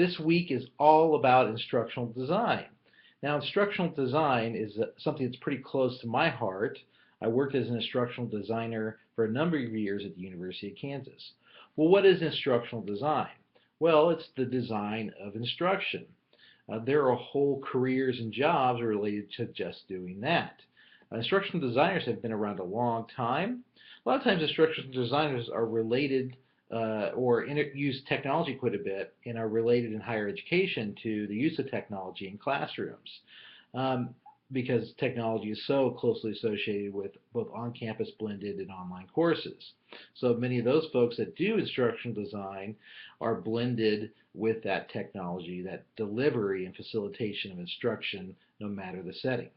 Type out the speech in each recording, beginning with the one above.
This week is all about instructional design. Now, instructional design is something that's pretty close to my heart. I worked as an instructional designer for a number of years at the University of Kansas. Well, what is instructional design? Well, it's the design of instruction. There are whole careers and jobs related to just doing that. Instructional designers have been around a long time. A lot of times instructional designers are related or use technology quite a bit and are related in higher education to the use of technology in classrooms because technology is so closely associated with both on-campus blended and online courses. So many of those folks that do instructional design are blended with that technology, that delivery and facilitation of instruction no matter the setting.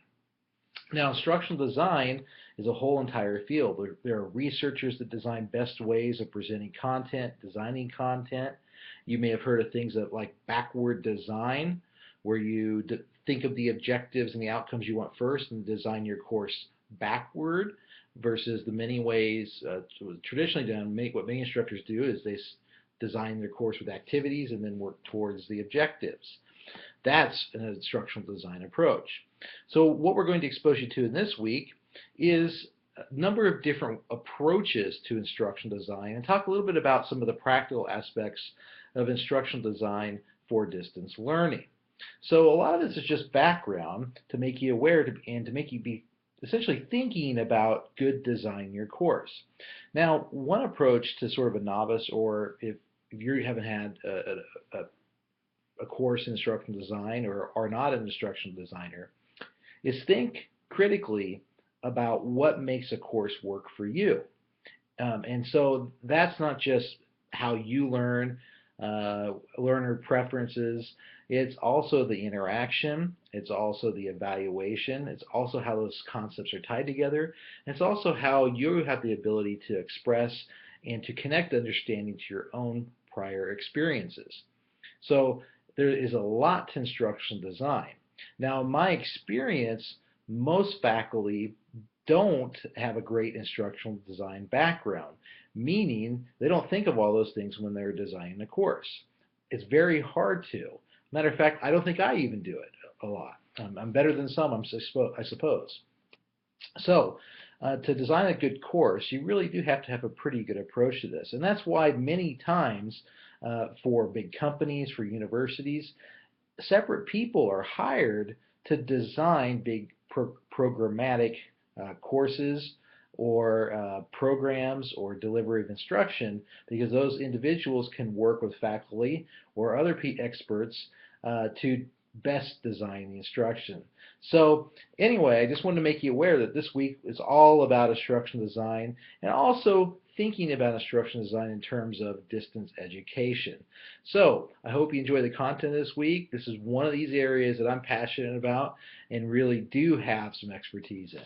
Now, instructional design is a whole entire field. There are researchers that design best ways of presenting content, designing content. You may have heard of things like backward design, where you think of the objectives and the outcomes you want first and design your course backward, versus the many ways traditionally done. What many instructors do is they design their course with activities and then work towards the objectives. That's an instructional design approach. So what we're going to expose you to in this week is a number of different approaches to instructional design and talk a little bit about some of the practical aspects of instructional design for distance learning. So a lot of this is just background to make you aware and to make you be essentially thinking about good design in your course. Now, one approach to sort of a novice, or if you haven't had a course in instructional design or are not an instructional designer, is think critically about what makes a course work for you. And so that's not just how you learn, learner preferences. It's also the interaction. It's also the evaluation. It's also how those concepts are tied together. And it's also how you have the ability to express and to connect understanding to your own prior experiences. So there is a lot to instructional design. Now, in my experience, most faculty don't have a great instructional design background, meaning they don't think of all those things when they're designing a course. It's very hard to. Matter of fact, I don't think I even do it a lot. I'm better than some, I suppose. So, to design a good course, you really do have to have a pretty good approach to this. And that's why many times for big companies, for universities, separate people are hired to design big programmatic courses or programs or delivery of instruction, because those individuals can work with faculty or other experts to best design the instruction. So anyway, I just wanted to make you aware that this week is all about instructional design and also thinking about instructional design in terms of distance education. So I hope you enjoy the content this week. This is one of these areas that I'm passionate about and really do have some expertise in.